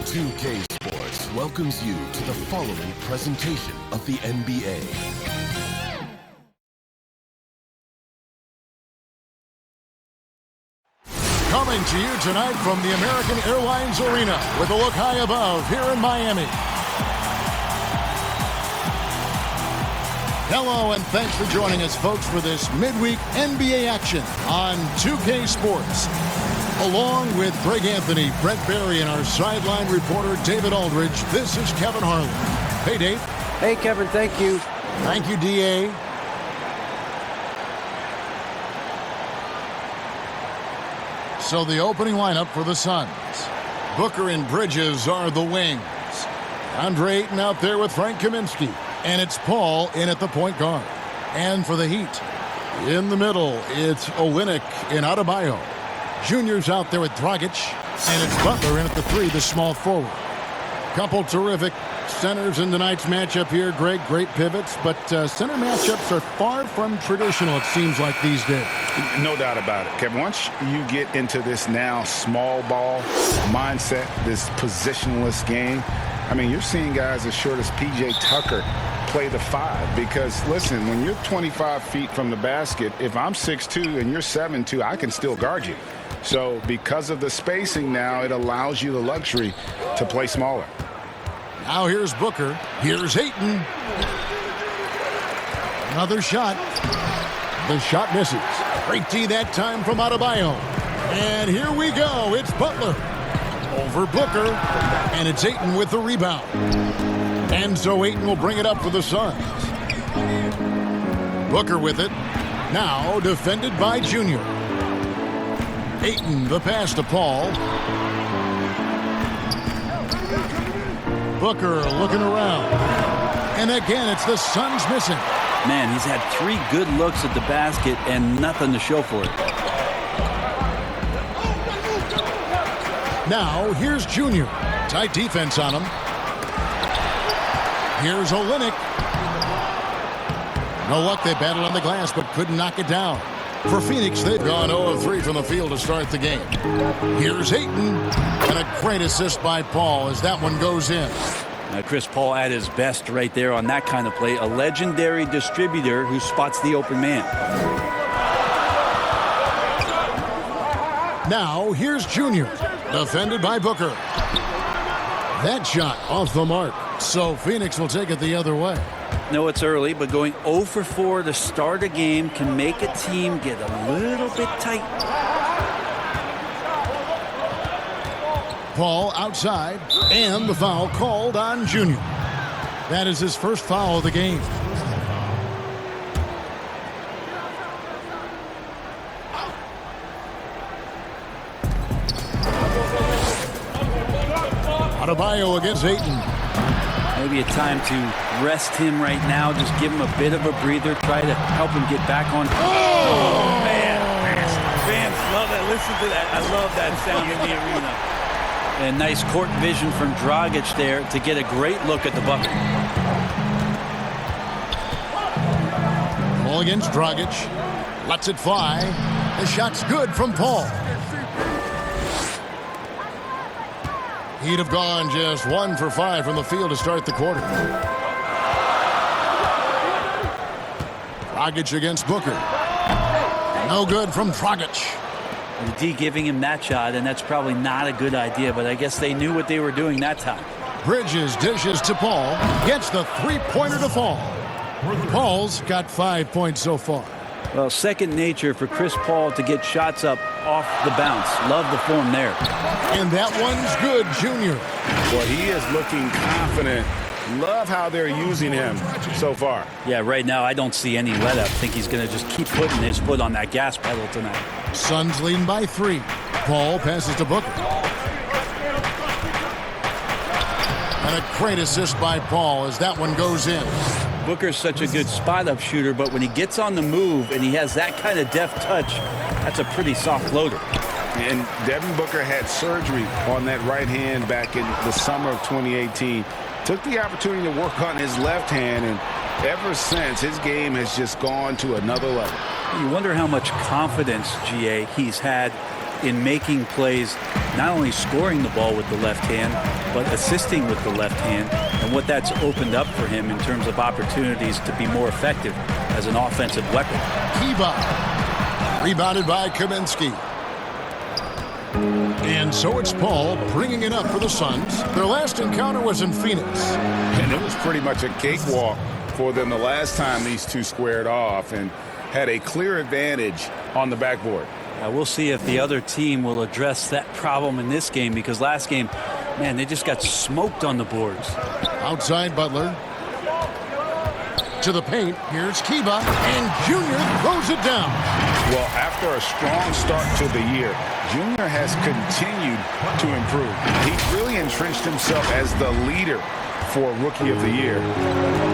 2K Sports welcomes you to the following presentation of the NBA. Coming to you tonight from the American Airlines Arena with a look high above here in Miami. Hello and thanks for joining us, folks, for this midweek NBA action on 2K Sports. Along with Greg Anthony, Brett Barry, and our sideline reporter David Aldridge, this is Kevin Harlan. Hey, Dave. Hey, Kevin, thank you. Thank you, D.A. So the opening lineup for the Suns. Booker and Bridges are the wings. Andre Ayton out there with Frank Kaminsky. And it's Paul in at the point guard. And for the Heat, in the middle, it's Olynyk and Adebayo. Junior's out there with Dragic. And it's Butler in at the three, the small forward. Couple terrific centers in tonight's matchup here, Greg. Great pivots, but center matchups are far from traditional, it seems like, these days. No doubt about it, Kevin. Once you get into this now small ball mindset, this positionless game, I mean, you're seeing guys as short as P.J. Tucker play the five because, listen, when you're 25 feet from the basket, if I'm 6'2" and you're 7'2", I can still guard you. So because of the spacing now, it allows you the luxury to play smaller. Now here's Booker. Here's Ayton. Another shot. The shot misses. Great D that time from Adebayo. And here we go. It's Butler over Booker. And it's Ayton with the rebound. And so Ayton will bring it up for the Suns. Booker with it. Now defended by Junior. Ayton, the pass to Paul. Booker looking around. And again, it's the Suns missing. Man, he's had 3 good looks at the basket and nothing to show for it. Now, here's Junior. Tight defense on him. Here's Olynyk. No luck, they battled on the glass, but couldn't knock it down. For Phoenix, they've gone 0 of 3 from the field to start the game. Here's Ayton. And a great assist by Paul as that one goes in. Chris Paul at his best right there on that kind of play. A legendary distributor who spots the open man. Now, here's Junior. Defended by Booker. That shot off the mark. So Phoenix will take it the other way. No, it's early, but going 0 for 4 to start a game can make a team get a little bit tight. Paul outside, and the foul called on Junior. That is his first foul of the game. Adebayo against Ayton. Maybe a time to rest him right now. Just give him a bit of a breather. Try to help him get back on. Oh, man. Fans love that. Listen to that. I love that sound in the arena. And nice court vision from Dragic there to get a great look at the bucket. Ball against Dragic. Lets it fly. The shot's good from Paul. He'd have gone just 1 for 5 from the field to start the quarter. Dragic against Booker. No good from Dragic. The D giving him that shot, and that's probably not a good idea, but I guess they knew what they were doing that time. Bridges dishes to Paul. Gets the three-pointer to fall. Paul's got 5 points so far. Well, second nature for Chris Paul to get shots up off the bounce. Love the form there. And that one's good, Junior. Well, he is looking confident. Love how they're using him so far. Yeah, right now I don't see any let up. I think he's going to just keep putting his foot on that gas pedal tonight. Suns leading by 3. Paul passes to Booker. And a great assist by Paul as that one goes in. Booker's such a good spot-up shooter, but when he gets on the move and he has that kind of deft touch, that's a pretty soft floater. And Devin Booker had surgery on that right hand back in the summer of 2018. Took the opportunity to work on his left hand, and ever since, his game has just gone to another level. You wonder how much confidence, GA, he's had in making plays, not only scoring the ball with the left hand, but assisting with the left hand, and what that's opened up for him in terms of opportunities to be more effective as an offensive weapon. Kiva. Rebounded by Kaminsky. And so it's Paul bringing it up for the Suns. Their last encounter was in Phoenix. And it was pretty much a cakewalk for them the last time these two squared off and had a clear advantage on the backboard. We'll see if the other team will address that problem in this game, because last game, man, they just got smoked on the boards. Outside Butler. To the paint. Here's Kiva. And Junior throws it down. Well, after a strong start to the year, Junior has continued to improve. He's really entrenched himself as the leader for Rookie of the Year.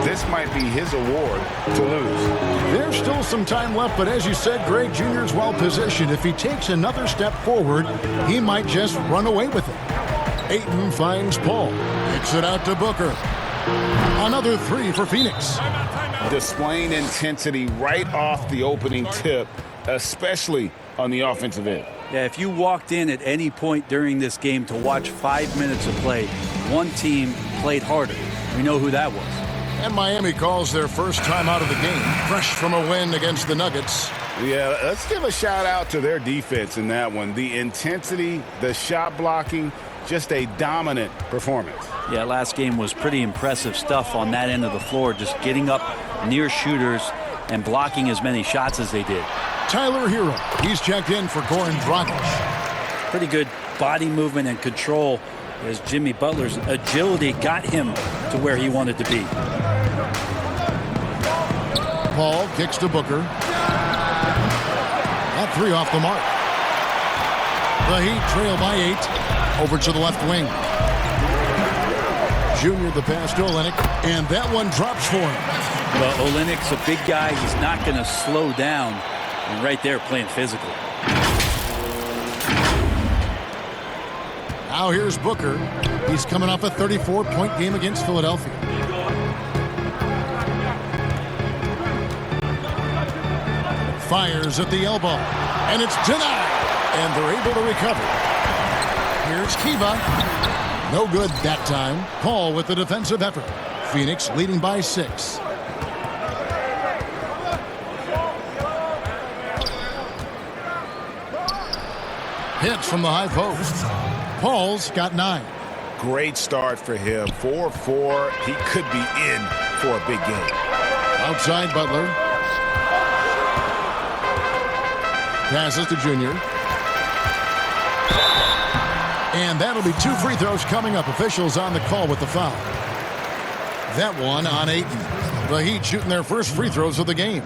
This might be his award to lose. There's still some time left, but as you said, Greg, Junior's well positioned. If he takes another step forward, he might just run away with it. Ayton finds Paul. Kicks it out to Booker. Another three for Phoenix. Displaying intensity right off the opening tip, especially on the offensive end. Yeah, if you walked in at any point during this game to watch 5 minutes of play, one team played harder. We know who that was. And Miami calls their first time out of the game, fresh from a win against the Nuggets. Yeah, let's give a shout out to their defense in that one. The intensity, the shot blocking, just a dominant performance. Yeah, last game was pretty impressive stuff on that end of the floor, just getting up near shooters and blocking as many shots as they did. Tyler Hero, he's checked in for Goran Dragic. Pretty good body movement and control as Jimmy Butler's agility got him to where he wanted to be. Paul kicks to Booker. That three off the mark. The Heat trail by 8. Over to the left wing. Junior the pass to Olynyk, and that one drops for him. Well, Olynyk's a big guy. He's not going to slow down. And right there playing physical. Now here's Booker. He's coming off a 34-point game against Philadelphia. Fires at the elbow, and it's denied. And they're able to recover. Here's Kiva. No good that time. Paul with the defensive effort. Phoenix leading by 6. Hits from the high post. Paul's got 9. Great start for him. 4-4. He could be in for a big game. Outside Butler. Passes to Junior. And that'll be 2 free throws coming up. Officials on the call with the foul. That one on Ayton. The Heat shooting their first free throws of the game.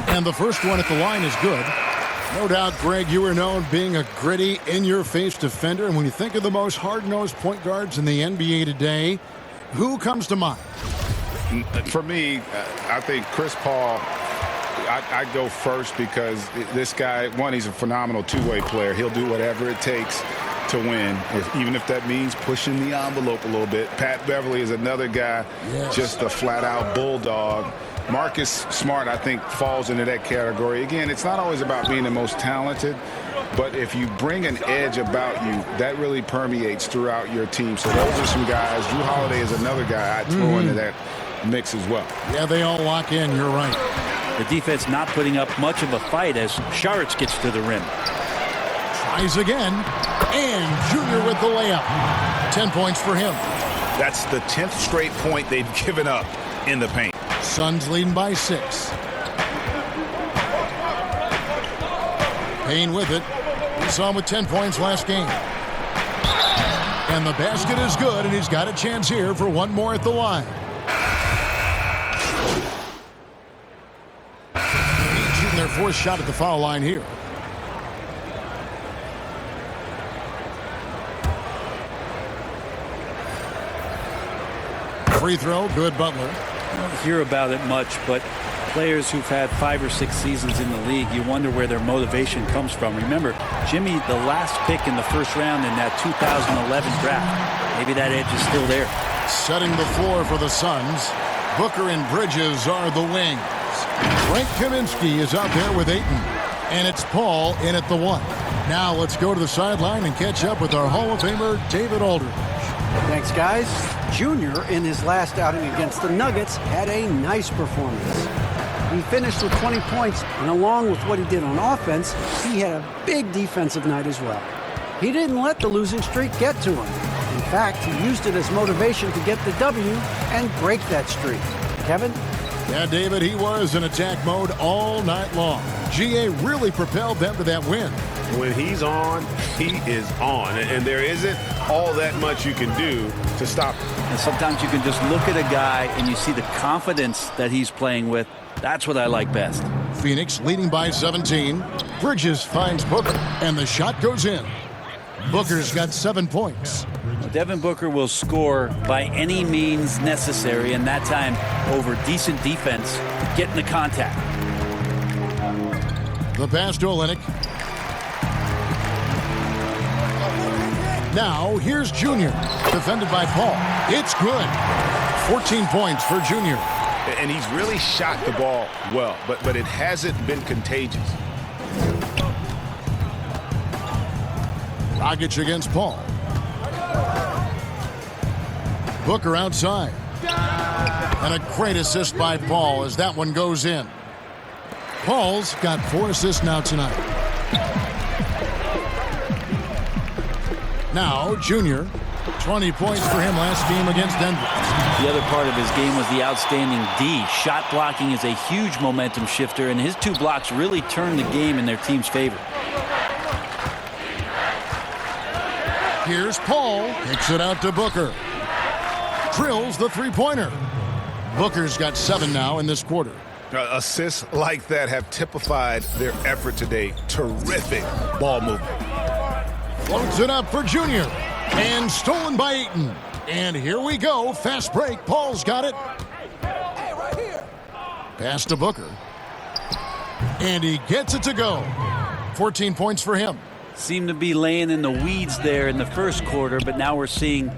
And the first one at the line is good. No doubt, Greg, you are known being a gritty, in-your-face defender. And when you think of the most hard-nosed point guards in the NBA today, who comes to mind? For me, I think Chris Paul, I go first because this guy, one, he's a phenomenal two-way player. He'll do whatever it takes to win, even if that means pushing the envelope a little bit. Pat Beverly is another guy, just a flat-out bulldog. Marcus Smart, I think, falls into that category. Again, it's not always about being the most talented, but if you bring an edge about you, that really permeates throughout your team. So those are some guys. Drew Holiday is another guy I'd throw into that mix as well. Yeah, they all lock in. You're right. The defense not putting up much of a fight as Saric gets to the rim. Tries again, and Junior with the layup. 10 points for him. That's the 10th straight point they've given up in the paint. Suns leading by 6. Payne with it. We saw him with 10 points last game. And the basket is good, and he's got a chance here for one more at the line. He's shooting their 4th shot at the foul line here. Free throw, good Butler. I don't hear about it much, but Players who've had 5 or 6 seasons in the league, you wonder where their motivation comes from. Remember, Jimmy, the last pick in the first round in that 2011 draft. Maybe that edge is still there. Setting the floor for the Suns, Booker and Bridges are the wings. Frank Kaminsky is out there with Ayton, and it's Paul in at the 1. Now let's go to the sideline and catch up with our Hall of Famer, David Aldridge. Thanks, guys. Junior, in his last outing against the Nuggets, had a nice performance. He finished with 20 points, and along with what he did on offense, he had a big defensive night as well. He didn't let the losing streak get to him. In fact, he used it as motivation to get the W and break that streak. Kevin? Yeah, David, he was in attack mode all night long. GA really propelled them to that win. When he's on, he is on. And there isn't all that much you can do to stop him. And sometimes you can just look at a guy and you see the confidence that he's playing with. That's what I like best. Phoenix leading by 17. Bridges finds Booker, and the shot goes in. Booker's got 7 points. Devin Booker will score by any means necessary, and that time over decent defense, getting the contact. The pass to Olynyk. Now, here's Junior, defended by Paul. It's good. 14 points for Junior. And he's really shot the ball well, but it hasn't been contagious. Dragic against Paul. Booker outside. And a great assist by Paul as that one goes in. Paul's got 4 assists now tonight. Now, Junior, 20 points for him last game against Denver. The other part of his game was the outstanding D. Shot blocking is a huge momentum shifter, and his 2 blocks really turned the game in their team's favor. Here's Paul. Kicks it out to Booker. Drills the three-pointer. Booker's got 7 now in this quarter. Assists like that have typified their effort today. Terrific ball movement. Floats it up for Junior. And stolen by Ayton. And here we go. Fast break. Paul's got it. Hey, right here. Pass to Booker. And he gets it to go. 14 points for him. Seemed to be laying in the weeds there in the first quarter, but now we're seeing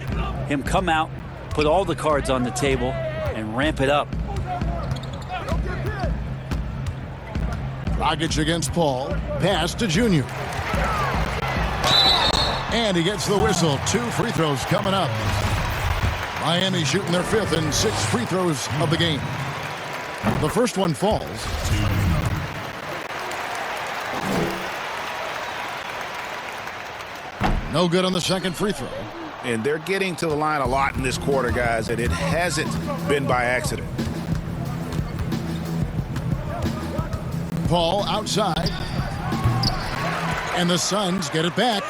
him come out, put all the cards on the table, and ramp it up. Dragic against Paul. Pass to Junior. And he gets the whistle. 2 free throws coming up. Miami shooting their 5th and 6th free throws of the game. The first one falls. No good on the second free throw. And they're getting to the line a lot in this quarter, guys, and it hasn't been by accident. Paul outside. And the Suns get it back.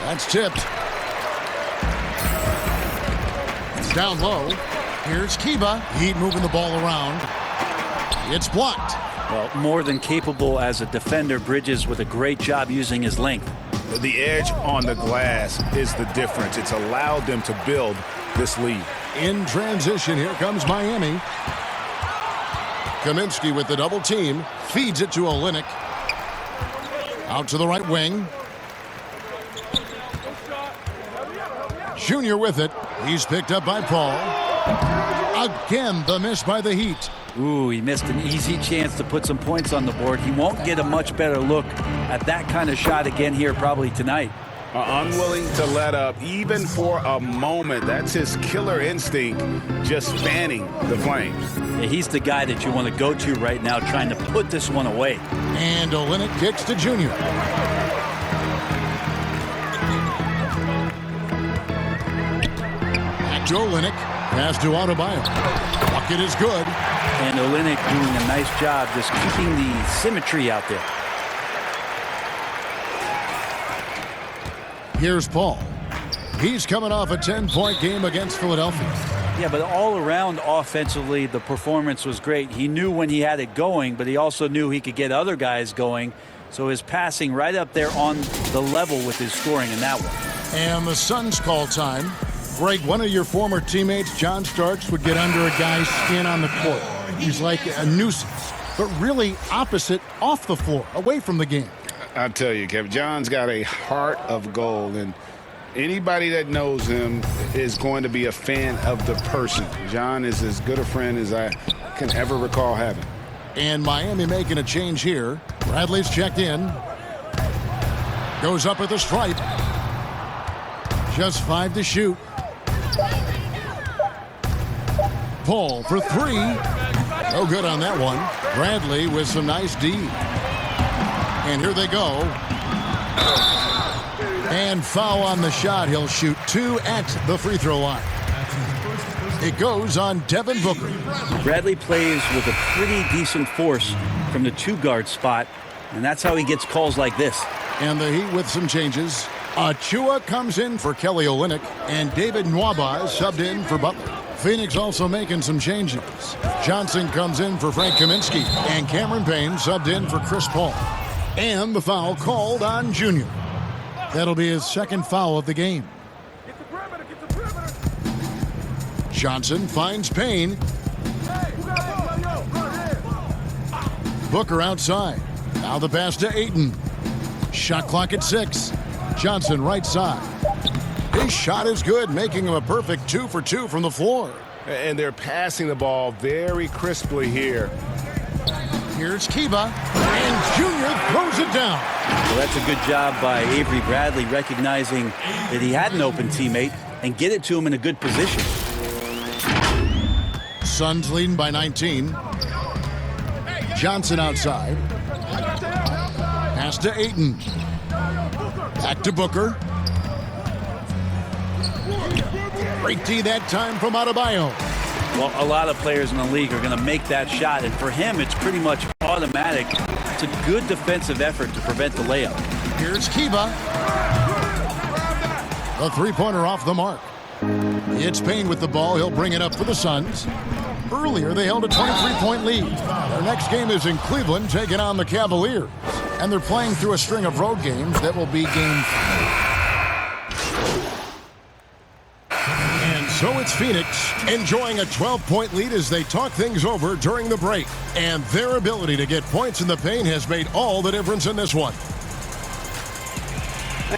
That's tipped. Down low. Here's Kiba. Heat moving the ball around. It's blocked. Well, more than capable as a defender, Bridges with a great job using his length. The edge on the glass is the difference. It's allowed them to build this lead. In transition, here comes Miami. Kaminsky with the double team. Feeds it to Olynyk. Out to the right wing. Junior with it. He's picked up by Paul. Again, the miss by the Heat. Ooh, he missed an easy chance to put some points on the board. He won't get a much better look at that kind of shot again here probably tonight. Unwilling to let up even for a moment. That's his killer instinct, just fanning the flames. Yeah, he's the guy that you want to go to right now trying to put this one away. And Olynyk kicks to Junior. Back to Olynyk. Pass to Adebayo. Bucket is good. And Olynyk doing a nice job just keeping the symmetry out there. Here's Paul. He's coming off a 10-point game against Philadelphia. Yeah, but all around offensively, the performance was great. He knew when he had it going, but he also knew he could get other guys going. So his passing right up there on the level with his scoring in that one. And the Suns call time. Greg, one of your former teammates, John Starks, would get under a guy's skin on the court. He's like a nuisance, but really opposite off the floor, away from the game. I tell you, Kevin, John's got a heart of gold, and anybody that knows him is going to be a fan of the person. John is as good a friend as I can ever recall having. And Miami making a change here. Bradley's checked in. Goes up at the stripe. Just 5 to shoot. Paul for 3. No good on that one. Bradley with some nice D. And here they go. And foul on the shot. He'll shoot 2 at the free throw line. It goes on Devin Booker. Bradley plays with a pretty decent force from the 2-guard spot, and that's how he gets calls like this. And the Heat with some changes. Achua comes in for Kelly Olynyk, and David Nwaba is subbed in for Butler. Phoenix also making some changes. Johnson comes in for Frank Kaminsky, and Cameron Payne subbed in for Chris Paul. And the foul called on Junior. That'll be his second foul of the game. Johnson finds Payne. Booker outside. Now the pass to Ayton. Shot clock at 6. Johnson right side. His shot is good, making him a perfect 2 for 2 from the floor. And they're passing the ball very crisply here. Here's Kiba, and Junior throws it down. Well, that's a good job by Avery Bradley, recognizing that he had an open teammate and get it to him in a good position. Suns leading by 19. Johnson outside. Pass to Ayton. Back to Booker. Great D that time from Adebayo. Well, a lot of players in the league are going to make that shot, and for him, it's pretty much automatic. It's a good defensive effort to prevent the layup. Here's Kiba. The three-pointer off the mark. It's Payne with the ball. He'll bring it up for the Suns. Earlier, they held a 23-point lead. Their next game is in Cleveland, taking on the Cavaliers. And they're playing through a string of road games that will be game 5. And so it's Phoenix enjoying a 12-point lead as they talk things over during the break. And their ability to get points in the paint has made all the difference in this one.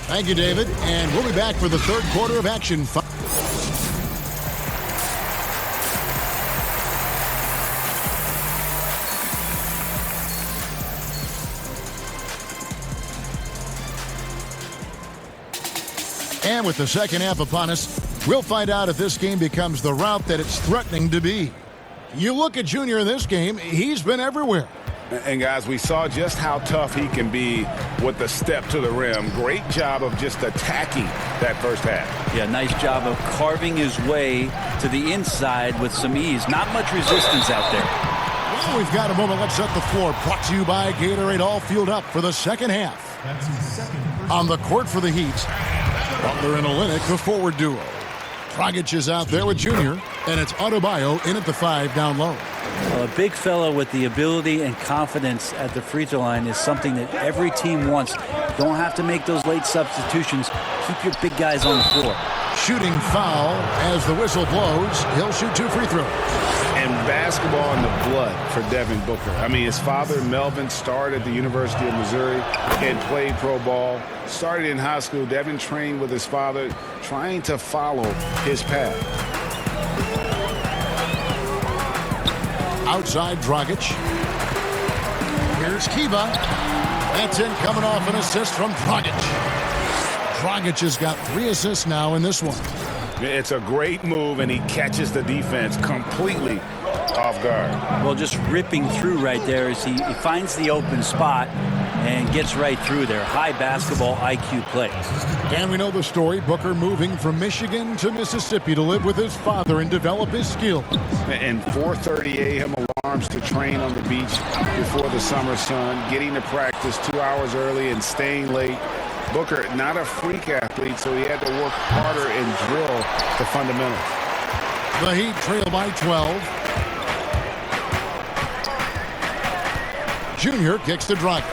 Thank you, David. And we'll be back for the third quarter of action. And with the second half upon us, we'll find out if this game becomes the route that it's threatening to be. You look at Junior in this game, he's been everywhere. And guys, we saw just how tough he can be with the step to the rim. Great job of just attacking that first half. Yeah, nice job of carving his way to the inside with some ease. Not much resistance out there. Well, we've got a moment. Let's set the floor. Brought to you by Gatorade, all fueled up for the second half. On the court for the Heat, Butler and Olynyk, the forward duo. Dragic is out there with Junior, and it's Adebayo in at the 5 down low. Well, a big fellow with the ability and confidence at the free throw line is something that every team wants. Don't have to make those late substitutions. Keep your big guys on the floor. Shooting foul as the whistle blows. He'll shoot 2 free throws. And basketball in the blood for Devin Booker. I mean, his father, Melvin, started at the University of Missouri and played pro ball. Started in high school. Devin trained with his father, trying to follow his path. Outside Dragic. Here's Kiba. That's in, coming off an assist from Dragic. Dragic has got 3 assists now in this one. It's a great move, and he catches the defense completely off guard. Well, just ripping through right there as he finds the open spot and gets right through there. High basketball IQ play. And we know the story. Booker moving from Michigan to Mississippi to live with his father and develop his skills. And 4:30 a.m. alarms to train on the beach before the summer sun, getting to practice 2 hours early and staying late. Booker, not a freak athlete, so he had to work harder and drill the fundamentals. The Heat trail by 12. Junior kicks to Dragic.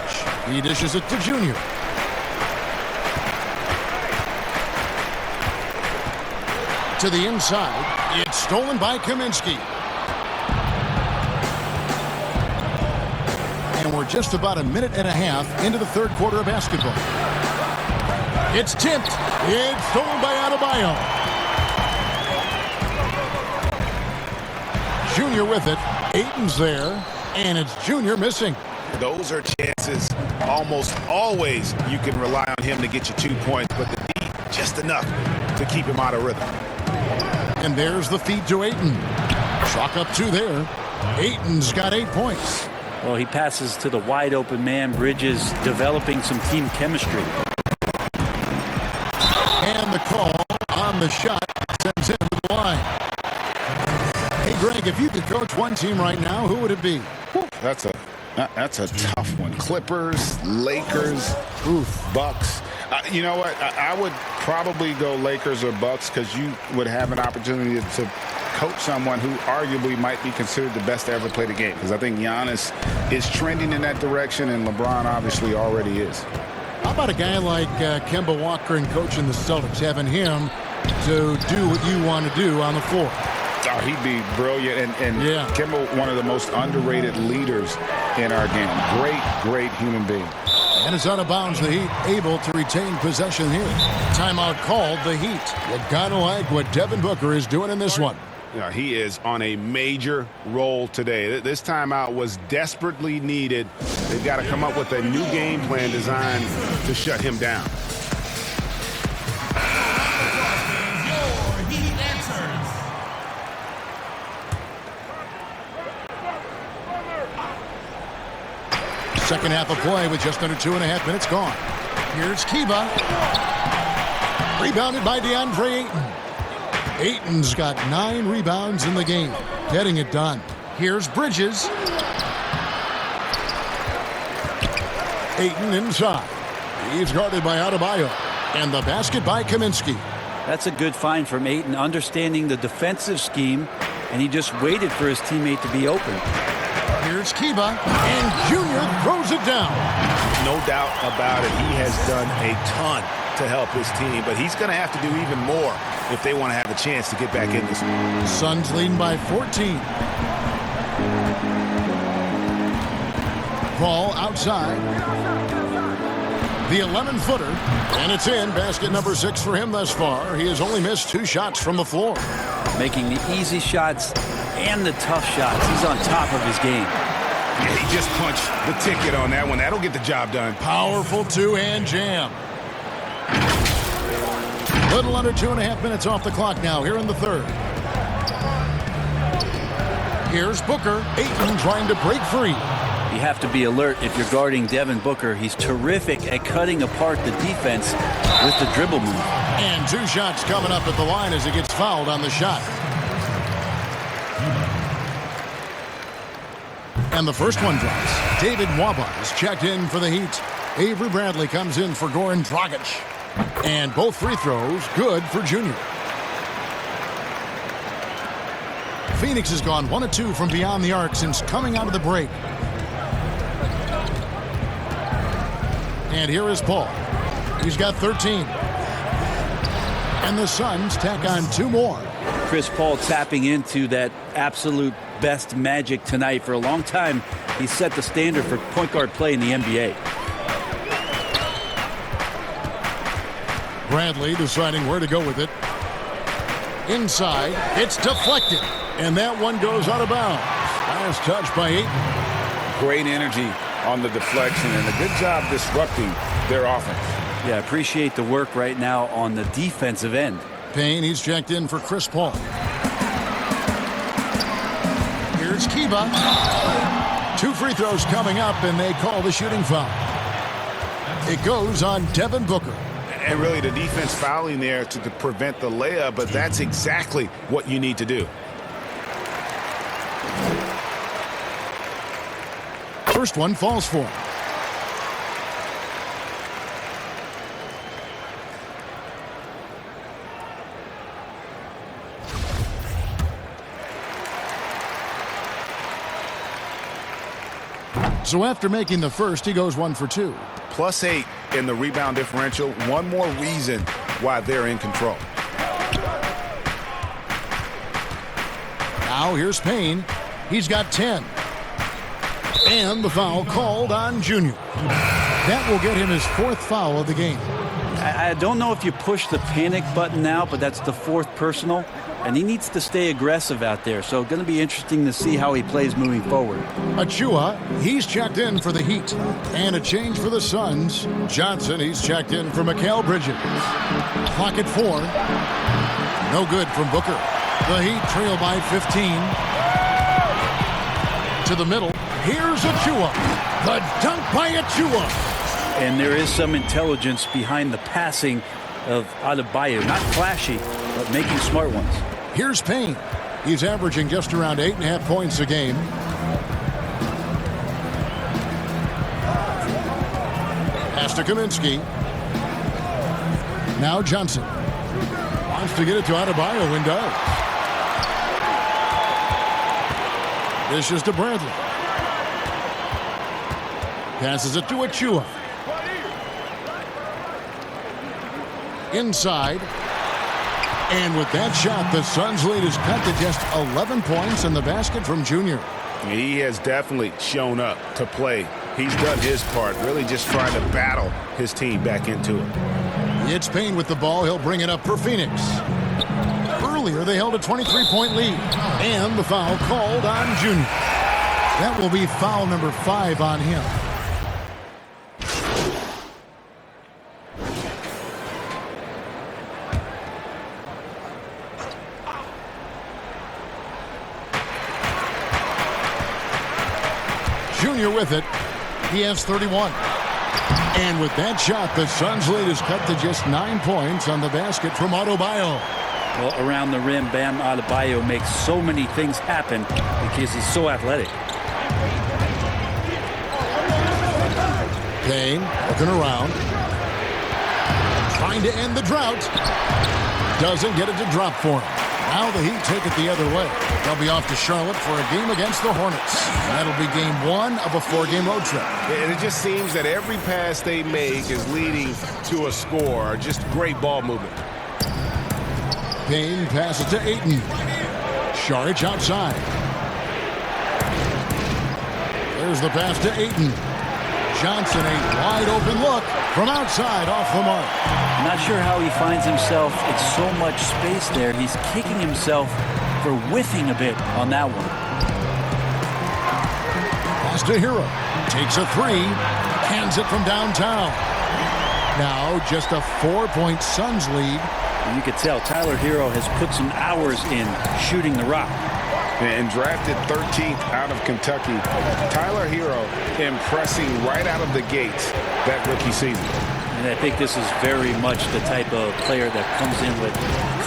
He dishes it to Junior. To the inside. It's stolen by Kaminsky. We're just about a minute and a half into the third quarter of basketball. It's tipped. It's stolen by Adebayo. Junior with it. Ayton's there. And it's Junior missing. Those are chances almost always you can rely on him to get you 2 points, but the D just enough to keep him out of rhythm. And there's the feed to Ayton. Chalk up 2 there. Ayton's got 8 points. Well, he passes to the wide open man. Bridges developing some team chemistry. And the call on the shot sends him to the line. Hey, Greg, if you could coach one team right now, who would it be? That's a tough one. Clippers, Lakers, Bucks. You know what? I would probably go Lakers or Bucks because you would have an opportunity to coach someone who arguably might be considered the best to ever play the game, because I think Giannis is trending in that direction, and LeBron obviously already is. How about a guy like Kemba Walker and coaching the Celtics, having him to do what you want to do on the floor? Oh, he'd be brilliant, and yeah. Kemba, one of the most underrated leaders in our game. Great human being. And it's out of bounds. The Heat able to retain possession here. Timeout called. The Heat. You gotta like what Devin Booker is doing in this one. Yeah, he is on a major roll today. This timeout was desperately needed. They've got to come up with a new game plan designed to shut him down. Second half of play with just under 2.5 minutes gone. Here's Kiba. Rebounded by DeAndre Ayton. Ayton's got 9 rebounds in the game, getting it done. Here's Bridges. Ayton inside. He's guarded by Adebayo. And the basket by Kaminsky. That's a good find from Ayton, understanding the defensive scheme, and he just waited for his teammate to be open. Here's Kiba, and Junior throws it down. No doubt about it. He has done a ton to help his team, but he's going to have to do even more if they want to have a chance to get back in this one. Suns leading by 14. Ball outside. The 11-footer, and it's in. Basket number 6 for him thus far. He has only missed 2 shots from the floor. Making the easy shots and the tough shots. He's on top of his game. Yeah, he just punched the ticket on that one. That'll get the job done. Powerful two-hand jam. Little under 2.5 minutes off the clock now here in the third. Here's Booker. Ayton trying to break free. You have to be alert if you're guarding Devin Booker. He's terrific at cutting apart the defense with the dribble move. And 2 shots coming up at the line as he gets fouled on the shot. And the first one drops. David Waba is checked in for the Heat. Avery Bradley comes in for Goran Dragic. And both free throws good for Junior. Phoenix has gone 1 of 2 from beyond the arc since coming out of the break. And here is Paul. He's got 13. And the Suns tack on 2 more. Chris Paul tapping into that absolute best magic tonight. For a long time, he set the standard for point guard play in the NBA. Bradley deciding where to go with it. Inside, it's deflected. And that one goes out of bounds. Last touch by Ayton. Great energy on the deflection and a good job disrupting their offense. Yeah, appreciate the work right now on the defensive end. Payne, he's checked in for Chris Paul. Here's Kiba. 2 free throws coming up, and they call the shooting foul. It goes on Devin Booker. And really the defense fouling there to prevent the layup, but that's exactly what you need to do. First one falls for him. So after making the first, he goes 1 for 2. +8 in the rebound differential. One more reason why they're in control. Now here's Payne. He's got 10. And the foul called on Junior. That will get him his 4th foul of the game. I don't know if you push the panic button now, but that's the 4th personal, and he needs to stay aggressive out there. So going to be interesting to see how he plays moving forward. Achua, he's checked in for the Heat. And a change for the Suns. Johnson, he's checked in for Mikal Bridges. Clock at 4. No good from Booker. The Heat trail by 15. To the middle. Here's Achua. The dunk by Achua. And there is some intelligence behind the passing of Adebayo. Not flashy, but making smart ones. Here's Payne. He's averaging just around 8.5 points a game. Pass to Kaminsky. Now Johnson. Wants to get it to Adebayo and does. This is to Bradley. Passes it to Achua. Inside. And with that shot, the Suns' lead is cut to just 11 points in the basket from Junior. He has definitely shown up to play. He's done his part, really just trying to battle his team back into it. It's Payne with the ball. He'll bring it up for Phoenix. Earlier, they held a 23-point lead. And the foul called on Junior. That will be foul number 5 on him. Junior with it. He has 31. And with that shot, the Suns' lead is cut to just 9 points on the basket from Adebayo. Well, around the rim, Bam Adebayo makes so many things happen because he's so athletic. Payne looking around. Trying to end the drought. Doesn't get it to drop for him. Now the Heat take it the other way. They'll be off to Charlotte for a game against the Hornets. That'll be game 1 of a 4-game road trip. And it just seems that every pass they make is leading to a score. Just great ball movement. Payne passes to Ayton. Saric outside. There's the pass to Ayton. Johnson, a wide open look from outside off the mark. I'm not sure how he finds himself in so much space there. He's kicking himself for whiffing a bit on that one. Pass to Hero. Takes a 3. Hands it from downtown. Now just a 4-point Suns lead. And you could tell Tyler Hero has put some hours in shooting the rock. And drafted 13th out of Kentucky, Tyler Hero impressing right out of the gates that rookie season. And I think this is very much the type of player that comes in with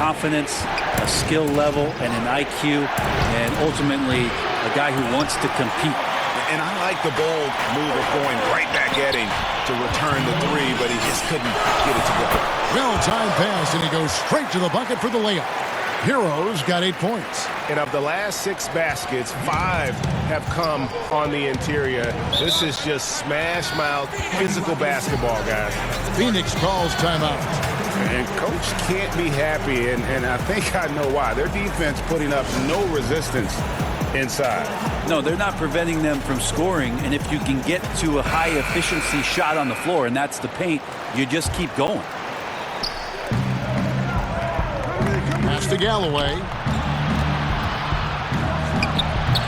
confidence, a skill level, and an IQ, and ultimately a guy who wants to compete. And I like the bold move of going right back at him to return the 3, but he just couldn't get it to go. Well-timed pass, and he goes straight to the bucket for the layup. Hero's got 8 points. And of the last 6 baskets, 5 have come on the interior. This is just smash-mouth, physical basketball, guys. Phoenix calls timeout. And coach can't be happy, and I think I know why. Their defense putting up no resistance inside. No, they're not preventing them from scoring, and if you can get to a high-efficiency shot on the floor, and that's the paint, you just keep going. Pass to Galloway.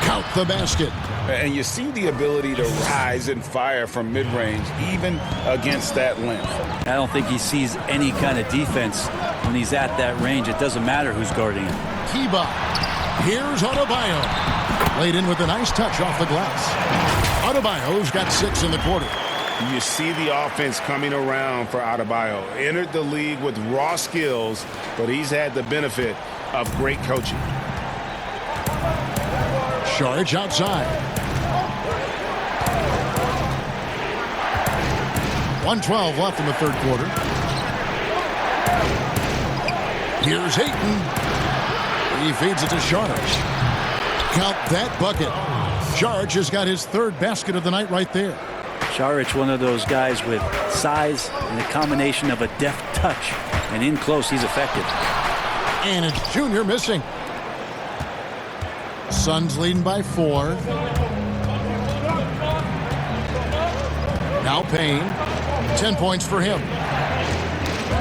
Count the basket. And you see the ability to rise and fire from mid-range, even against that length. I don't think he sees any kind of defense when he's at that range. It doesn't matter who's guarding him. Kiba. Here's Adebayo. Laid in with a nice touch off the glass. Adebayo's got 6 in the quarter. You see the offense coming around for Adebayo. Entered the league with raw skills, but he's had the benefit of great coaching. Saric outside. 1:12 left in the third quarter. Here's Ayton. He feeds it to Saric. Count that bucket. Saric has got his 3rd basket of the night right there. Saric, one of those guys with size and a combination of a deft touch. And in close, he's effective. And it's Junior missing. Suns leading by 4. Now Payne. 10 points for him.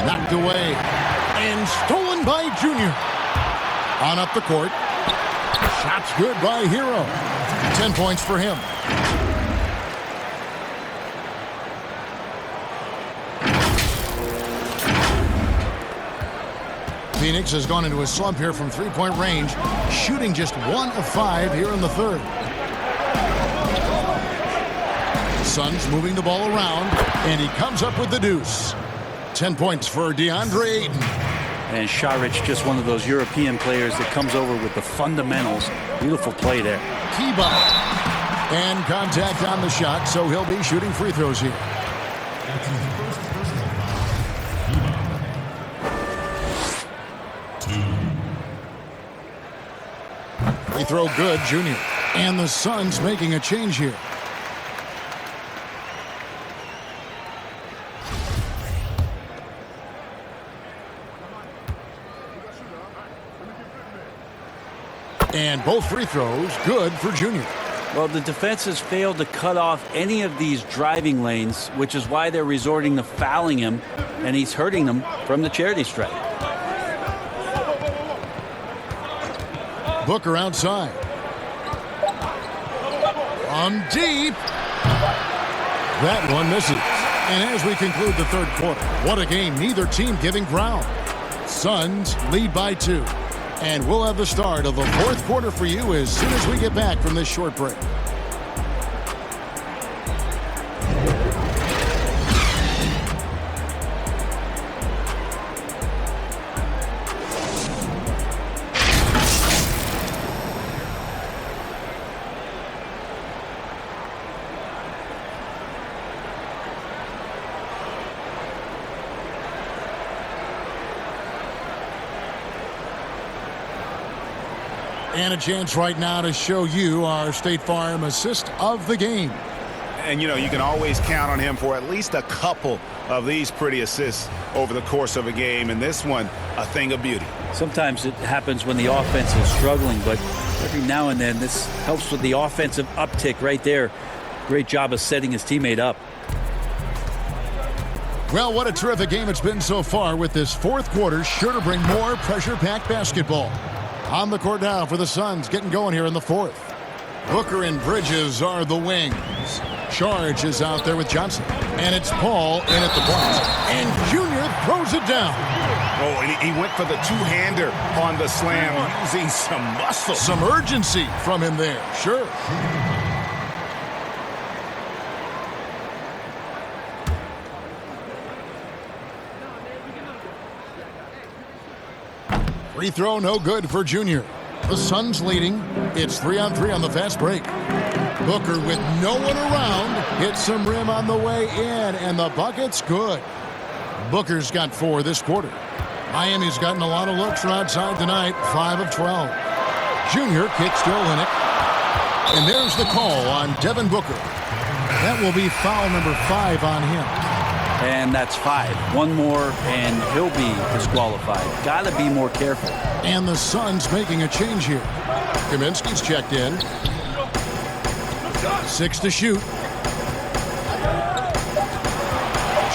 Knocked away. And stolen by Junior. On up the court. Shot's good by Hero. 10 points for him. Phoenix has gone into a slump here from three-point range, shooting just 1 of 5 here in the third. Suns moving the ball around, and he comes up with the deuce. 10 points for DeAndre Ayton. And Šarić, just one of those European players that comes over with the fundamentals. Beautiful play there. Kiba. And contact on the shot, so he'll be shooting free throws here. Free throw good, Junior. And the Suns making a change here. And both free throws good for Junior. Well, the defense has failed to cut off any of these driving lanes, which is why they're resorting to fouling him, and he's hurting them from the charity stripe. Booker outside. From deep. That one misses. And as we conclude the third quarter, what a game. Neither team giving ground. Suns lead by 2. And we'll have the start of the fourth quarter for you as soon as we get back from this short break. And a chance right now to show you our State Farm assist of the game. And, you know, you can always count on him for at least a couple of these pretty assists over the course of a game. And this one, a thing of beauty. Sometimes it happens when the offense is struggling, but every now and then this helps with the offensive uptick right there. Great job of setting his teammate up. Well, what a terrific game it's been so far, with this fourth quarter sure to bring more pressure-packed basketball. On the court now for the Suns, getting going here in the fourth. Booker and Bridges are the wings. Šarić is out there with Johnson. And it's Paul in at the point. And Junior throws it down. Oh, and he went for the two-hander on the slam, using some muscle. Some urgency from him there, sure. Free throw no good for Junior. The Suns leading. It's 3-on-3 on the fast break. Booker with no one around hits some rim on the way in, and the bucket's good. Booker's got 4 this quarter. Miami's gotten a lot of looks from outside tonight, 5 of 12. Junior kicks to Olynyk. And there's the call on Devin Booker. That will be foul number 5 on him. And that's 5. One more, and he'll be disqualified. Got to be more careful. And the Suns making a change here. Kaminsky's checked in. 6 to shoot.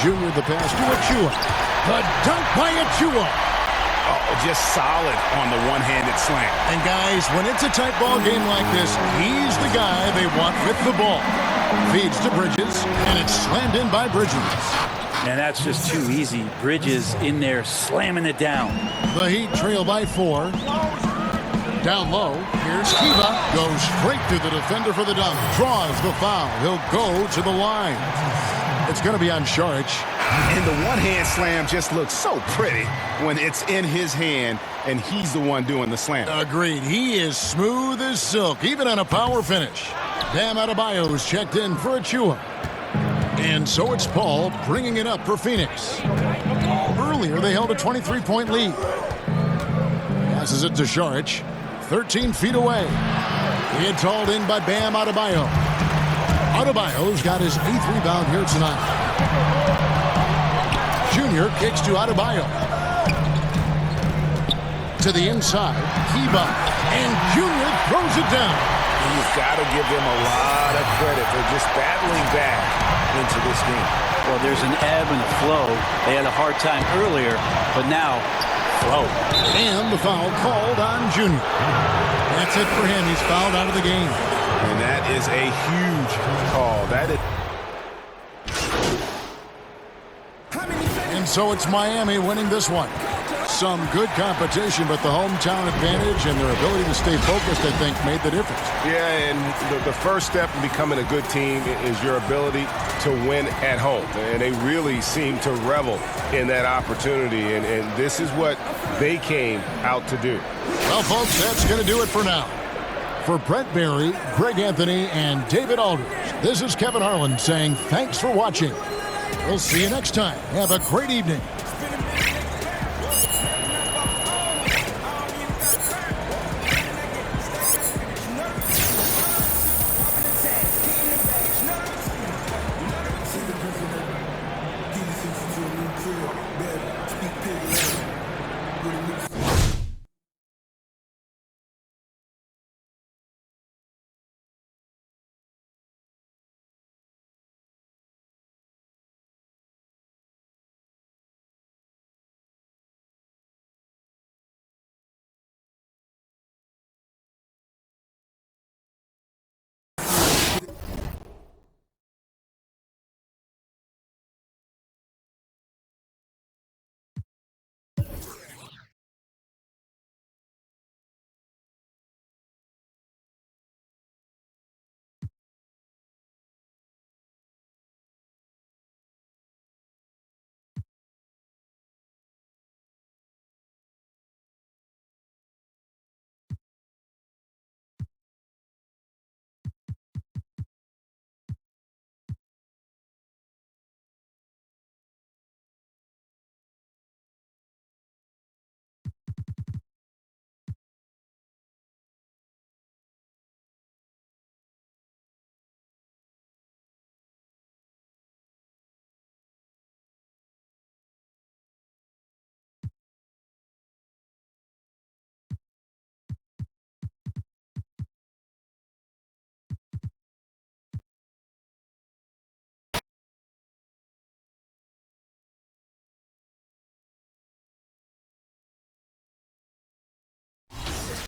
Junior the pass to Achua. The dunk by Achua. Oh, just solid on the one-handed slam. And guys, when it's a tight ball game like this, he's the guy they want with the ball. Feeds to Bridges, and it's slammed in by Bridges. And that's just too easy. Bridges in there slamming it down. The Heat trail by 4. Down low, here's Kiba. Goes straight through the defender for the dunk. Draws the foul. He'll go to the line. It's going to be on Šarić. And the one-hand slam just looks so pretty when it's in his hand and he's the one doing the slam. Agreed. He is smooth as silk, even on a power finish. Bam Adebayo's checked in for Achua. And so it's Paul bringing it up for Phoenix. Earlier, they held a 23-point lead. Passes it to Šarić. 13 feet away. He had hauled in by Bam Adebayo. Adebayo's got his 8th rebound here tonight. Junior kicks to Adebayo. To the inside, Kiba. And Junior throws it down. You've got to give them a lot of credit for just battling back into this game. Well, there's an ebb and a flow. They had a hard time earlier, but now, flow. And the foul called on Junior. That's it for him. He's fouled out of the game. And that is a huge call. That is. And so it's Miami winning this one. Some good competition, but the hometown advantage and their ability to stay focused, I think, made the difference. Yeah, and the first step in becoming a good team is your ability to win at home. And they really seem to revel in that opportunity, and this is what they came out to do. Well, folks, that's going to do it for now. For Brent Barry, Greg Anthony, and David Aldridge, this is Kevin Harlan saying thanks for watching. We'll see you next time. Have a great evening.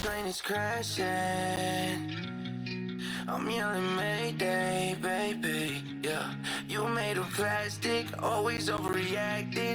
Plane is crashing. I'm yelling Mayday, baby. Yeah, you made of plastic, always overreacting.